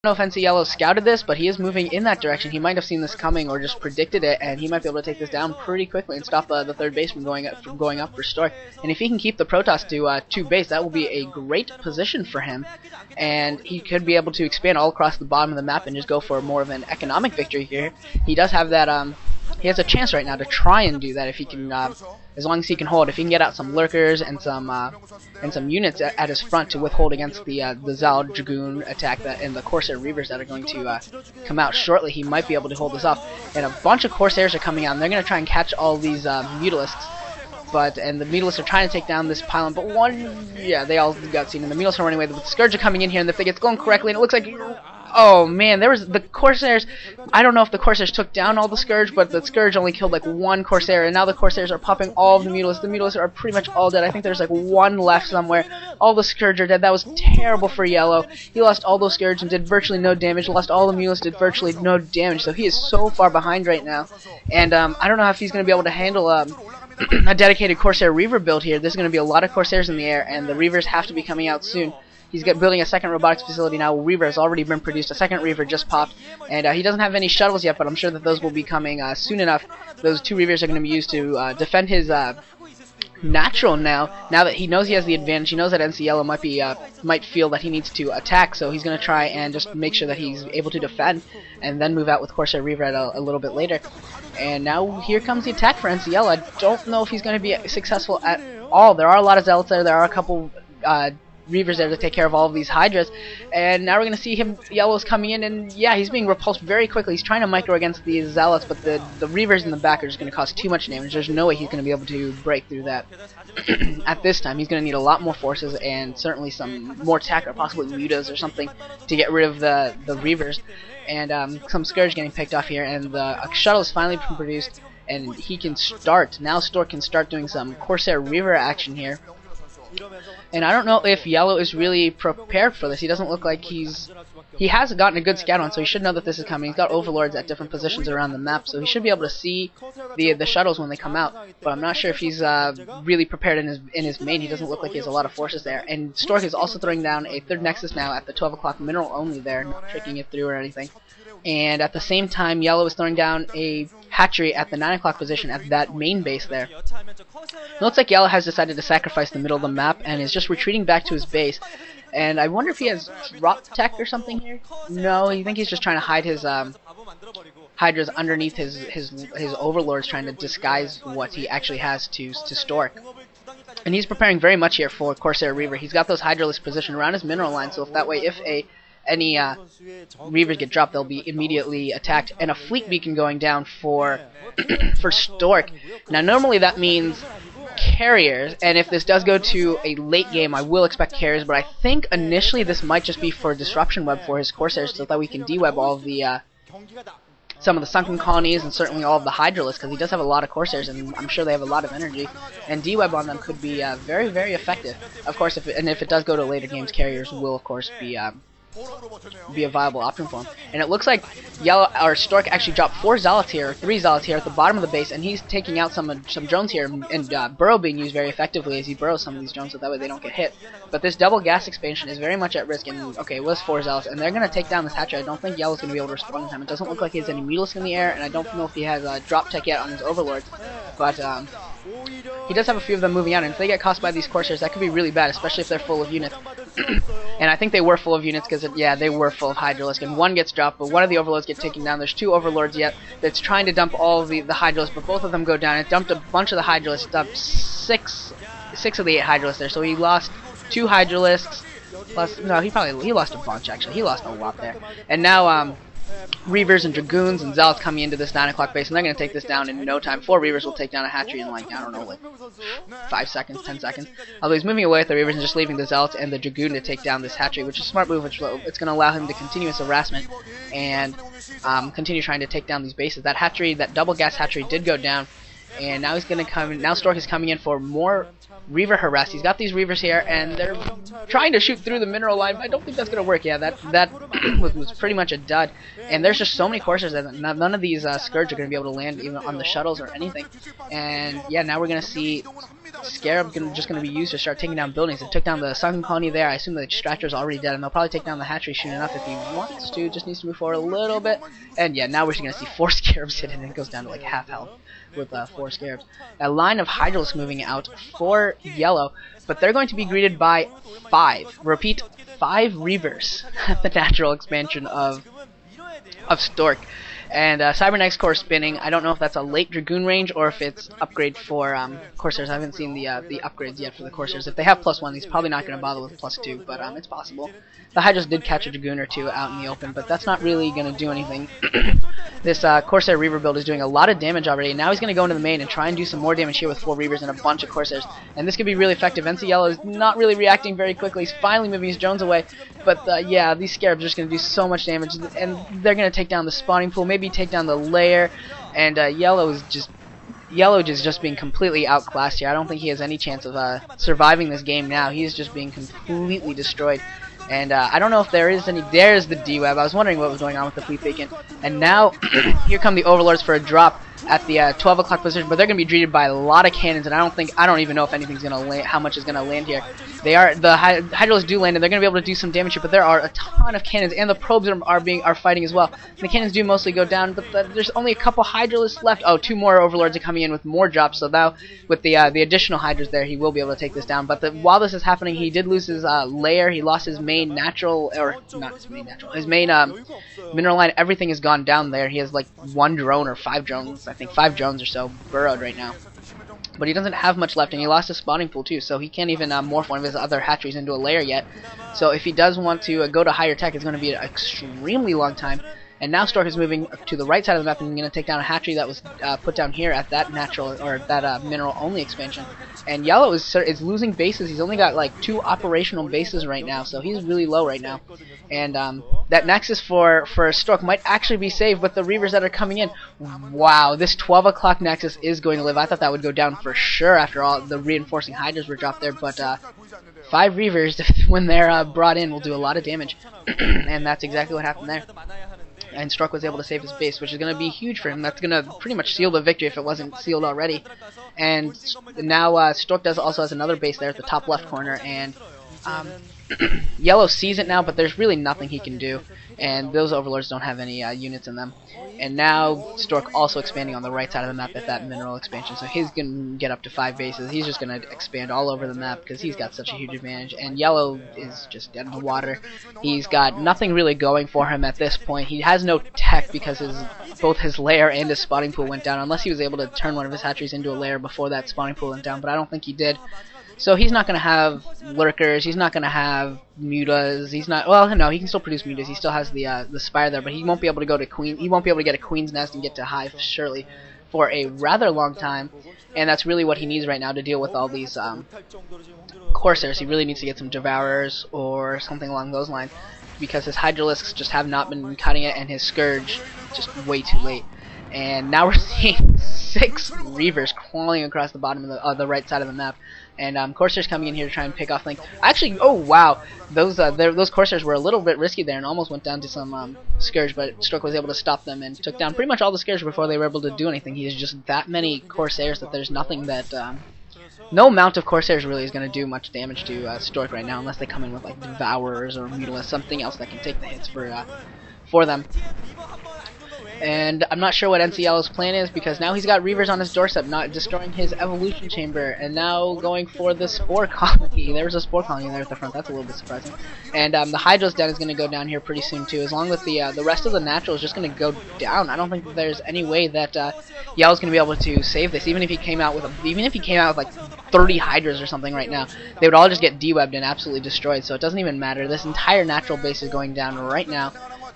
don't know if NC Yellow scouted this, but he is moving in that direction. He might have seen this coming or just predicted it, and he might be able to take this down pretty quickly and stop the third base from going up for Stork. And if he can keep the Protoss to 2 base, that will be a great position for him, and he could be able to expand all across the bottom of the map and just go for more of an economic victory here. He does have that. He has a chance right now to try and do that if he can, as long as he can hold. If he can get out some lurkers and some units at his front to withhold against the Zal Dragoon attack and the Corsair Reavers that are going to come out shortly, he might be able to hold this off. And a bunch of Corsairs are coming out, and they're going to try and catch all these Mutalisks. And the Mutalisks are trying to take down this pylon, but they all got seen, and the Mutalisks are running away. The Scourge are coming in here, and if they get going correctly, and it looks like, oh man, there was the Corsairs. I don't know if the Corsairs took down all the Scourge, but the Scourge only killed like 1 Corsair, and now the Corsairs are popping all of the Mutalisks. The Mutalisks are pretty much all dead. I think there's like 1 left somewhere. All the Scourge are dead. That was terrible for Yellow. He lost all those Scourge and did virtually no damage. Lost all the Mutalisks, did virtually no damage. So he is so far behind right now, and I don't know if he's going to be able to handle a dedicated Corsair Reaver build here. There's going to be a lot of Corsairs in the air, and the Reavers have to be coming out soon. He's building a second robotics facility now. Reaver has already been produced. A second Reaver just popped, and he doesn't have any shuttles yet, but I'm sure that those will be coming soon enough. Those 2 Reavers are going to be used to defend his natural now that he knows he has the advantage. He knows that NC Yellow might feel that he needs to attack, so he's going to try and just make sure that he's able to defend, and then move out with Corsair Reaver at a little bit later. And now here comes the attack for NC Yellow. I don't know if he's going to be successful at all. There are a lot of Zealots there. There are a couple Reavers there to take care of all of these Hydras, and now we're going to see him. Yellow's coming in, and yeah, he's being repulsed very quickly. He's trying to micro against these Zealots, but the Reavers in the back are just going to cause too much damage. There's no way he's going to be able to break through that. At this time, he's going to need a lot more forces and certainly some more tech, or possibly mutas or something, to get rid of the Reavers. And some Scourge getting picked off here, and the shuttle is finally been produced, and he can start. Now Stork can start doing some Corsair Reaver action here. And I don't know if Yellow is really prepared for this. He doesn't look like he has gotten a good scout on, so he should know that this is coming. He's got overlords at different positions around the map, so he should be able to see the shuttles when they come out. But I'm not sure if he's really prepared in his main. He doesn't look like he has a lot of forces there. And Stork is also throwing down a 3rd Nexus now at the 12 o'clock mineral only there, not tricking it through or anything. And at the same time, Yellow is throwing down a hatchery at the 9 o'clock position at that main base there. It looks like Yellow has decided to sacrifice the middle of the map and is just retreating back to his base. And I wonder if he has drop tech or something here? No, I think he's just trying to hide his Hydras underneath his overlords, trying to disguise what he actually has to Stork. And he's preparing very much here for Corsair Reaver. He's got those Hydralisks positioned around his mineral line, so if that way, if any Reavers get dropped, they'll be immediately attacked. And a fleet beacon going down for for Stork. Now normally that means carriers, and if this does go to a late game, I will expect carriers, but I think initially this might just be for disruption web for his Corsairs, so that we can deweb all of the some of the sunken colonies and certainly all of the Hydralisks, because he does have a lot of Corsairs and I'm sure they have a lot of energy, and deweb on them could be very, very effective. Of course, if it does go to later games, carriers will of course be a viable option for him. And it looks like Stork actually dropped 4 Zealots here, or 3 Zealots here at the bottom of the base, and he's taking out some drones here, and Burrow being used very effectively as he burrows some of these drones so that way they don't get hit. But this double gas expansion is very much at risk, and okay, it was 4 Zealots, and they're going to take down this hatchery. I don't think Yellow's going to be able to respond in time. It doesn't look like he has any Mutalisks in the air, and I don't know if he has drop tech yet on his Overlords, but he does have a few of them moving out, and if they get caught by these Corsairs, that could be really bad, especially if they're full of units. And I think they were full of units, because yeah, they were full of Hydralisk, and 1 gets dropped, but 1 of the Overlords gets taken down. There's 2 Overlords yet that's trying to dump all of the Hydralisks, but both of them go down. It dumped a bunch of the Hydralisks, dumped 6 of the 8 Hydralisks there, so he lost 2 Hydralisks, plus, no, he lost a bunch actually, he lost a lot there. And now, Reavers and Dragoons and Zealots coming into this 9 o'clock base, and they're going to take this down in no time. 4 Reavers will take down a hatchery in like, I don't know, like 5 seconds, 10 seconds. Although he's moving away with the Reavers and just leaving the Zealots and the Dragoon to take down this hatchery, which is a smart move, which it's going to allow him to continue his harassment and continue trying to take down these bases. That hatchery, that double gas hatchery did go down, and now he's going to come in. Now Stork is coming in for more Reaver harass. He's got these Reavers here, and they're trying to shoot through the mineral line, but I don't think that's going to work. Yeah, that was pretty much a dud. And there's just so many Corsairs that none of these Scourge are going to be able to land even on the shuttles or anything. And yeah, now we're going to see Scarab just going to be used to start taking down buildings. It took down the sunken colony there. I assume the extractor is already dead, and they'll probably take down the hatchery soon enough if he wants to. Just needs to move forward a little bit. And yeah, now we're just going to see 4 Scarabs hit, and it goes down to like half health with 4 Scarabs. A line of Hydralisks moving out for yellow, but they're going to be greeted by 5. Repeat, 5 Reavers at the natural expansion of Stork. And Cybernex Core spinning. I don't know if that's a late Dragoon range or if it's upgrade for Corsairs. I haven't seen the upgrades yet for the Corsairs. If they have +1, he's probably not going to bother with +2, but it's possible. The Hydras did catch a Dragoon or 2 out in the open, but that's not really going to do anything. This Corsair Reaver build is doing a lot of damage already, and now he's going to go into the main and try and do some more damage here with 4 Reavers and a bunch of Corsairs. And this could be really effective. NC Yellow is not really reacting very quickly. He's finally moving his drones away, but yeah, these Scarabs are just going to do so much damage, and they're going to take down the spawning pool, maybe take down the lair, and Yellow is just being completely outclassed here. I don't think he has any chance of surviving this game now. He is just being completely destroyed. And I don't know if there is any. There's the D-Web. I was wondering what was going on with the fleet beacon. And now here come the Overlords for a drop at the 12 o'clock position, but they're going to be greeted by a lot of cannons, and I don't even know if anything's going to land, how much is going to land here. The Hydralisks do land, and they're going to be able to do some damage here, but there are a ton of cannons, and the probes are fighting as well. The cannons do mostly go down, but there's only a couple Hydralisks left. Oh, 2 more Overlords are coming in with more drops, so now with the additional Hydras there, he will be able to take this down. But while this is happening, he did lose his lair. He lost his main natural, or not his main natural, his main mineral line. Everything has gone down there. He has like 1 drone or 5 drones, I think 5 drones or so burrowed right now. But he doesn't have much left, and he lost his spawning pool too, so he can't even morph one of his other hatcheries into a lair yet. So if he does want to go to higher tech, it's going to be an extremely long time. And now Stork is moving to the right side of the map and going to take down a hatchery that was put down here at that natural or that mineral only expansion. And Yellow is losing bases. He's only got like 2 operational bases right now, so he's really low right now. And that Nexus for Stork might actually be saved with the Reavers that are coming in. Wow, this 12 o'clock Nexus is going to live. I thought that would go down for sure after all the reinforcing Hydras were dropped there, but 5 Reavers, when they're brought in, will do a lot of damage. And that's exactly what happened there. And Stork was able to save his base, which is going to be huge for him. That's going to pretty much seal the victory if it wasn't sealed already. And now Stork also has another base there at the top left corner, and Yellow sees it now, but there's really nothing he can do, and those Overlords don't have any units in them. And now Stork also expanding on the right side of the map at that mineral expansion, so he's going to get up to 5 bases. He's just going to expand all over the map because he's got such a huge advantage, and Yellow is just dead in the water. He's got nothing really going for him at this point. He has no tech because both his lair and his spawning pool went down, unless he was able to turn one of his hatcheries into a lair before that spawning pool went down, but I don't think he did. So he's not going to have lurkers, he's not going to have mutas, he's not, well, no, he can still produce mutas, he still has the spire there, but he won't be able to go to queen, he won't be able to get a queen's nest and get to hive, surely, for a rather long time, and that's really what he needs right now to deal with all these Corsairs. He really needs to get some Devourers or something along those lines, because his Hydralisks just have not been cutting it, and his Scourge just way too late. And now we're seeing 6 Reavers crawling across the bottom of the right side of the map, and Corsairs coming in here to try and pick off things. Actually, oh wow, those Corsairs were a little bit risky there and almost went down to some Scourge, but Stork was able to stop them and took down pretty much all the Scourge before they were able to do anything. He has just that many Corsairs that there's nothing that no amount of Corsairs really is going to do much damage to Stork right now, unless they come in with like Devourers or Mutilas, something else that can take the hits for them. And I'm not sure what NCL's plan is, because now he's got Reavers on his doorstep, not destroying his evolution chamber, and now going for the spore colony. There was a spore colony there at the front. That's a little bit surprising. And the Hydra's den is going to go down here pretty soon too, as long as the rest of the natural is just going to go down. I don't think that there's any way that Yellow's going to be able to save this. Even if he came out with like 30 Hydras or something right now, they would all just get dewebbed and absolutely destroyed. So it doesn't even matter. This entire natural base is going down right now.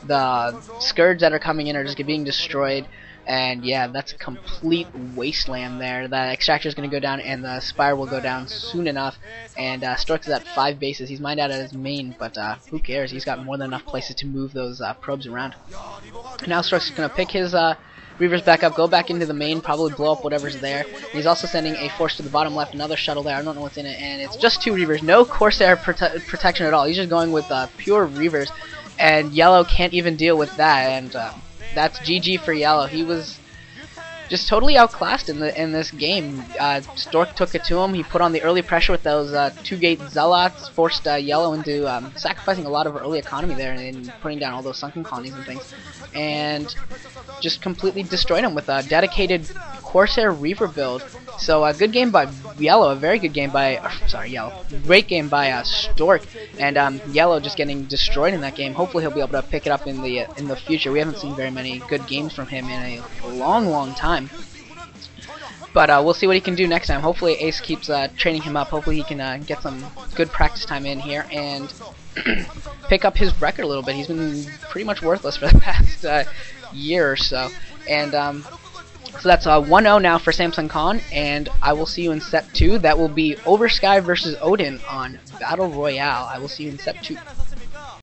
The Scourge that are coming in are just being destroyed, and yeah, that's a complete wasteland there. The Extractor is going to go down, and the Spire will go down soon enough, and Stork's at 5 bases. He's mined out at his main, but who cares? He's got more than enough places to move those probes around. Now Stork's going to pick his Reavers back up, go back into the main, probably blow up whatever's there. And he's also sending a force to the bottom left, another shuttle there. I don't know what's in it, and it's just 2 Reavers. No Corsair protection at all. He's just going with pure Reavers. And Yellow can't even deal with that, and that's GG for Yellow. He was just totally outclassed in this game. Stork took it to him. He put on the early pressure with those 2-gate zealots, forced Yellow into sacrificing a lot of early economy there and putting down all those sunken colonies and things, and just completely destroyed him with a dedicated Corsair Reaver build. So a good game by Yellow, a very good game by, Yellow, great game by Stork, and Yellow just getting destroyed in that game. Hopefully he'll be able to pick it up in the future. We haven't seen very many good games from him in a long time. But we'll see what he can do next time. Hopefully Ace keeps training him up. Hopefully he can get some good practice time in here and pick up his record a little bit. He's been pretty much worthless for the past year or so. And so that's 1-0 now for Samsung Khan, and I will see you in set 2. That will be Oversky versus Odin on Battle Royale. I will see you in set 2.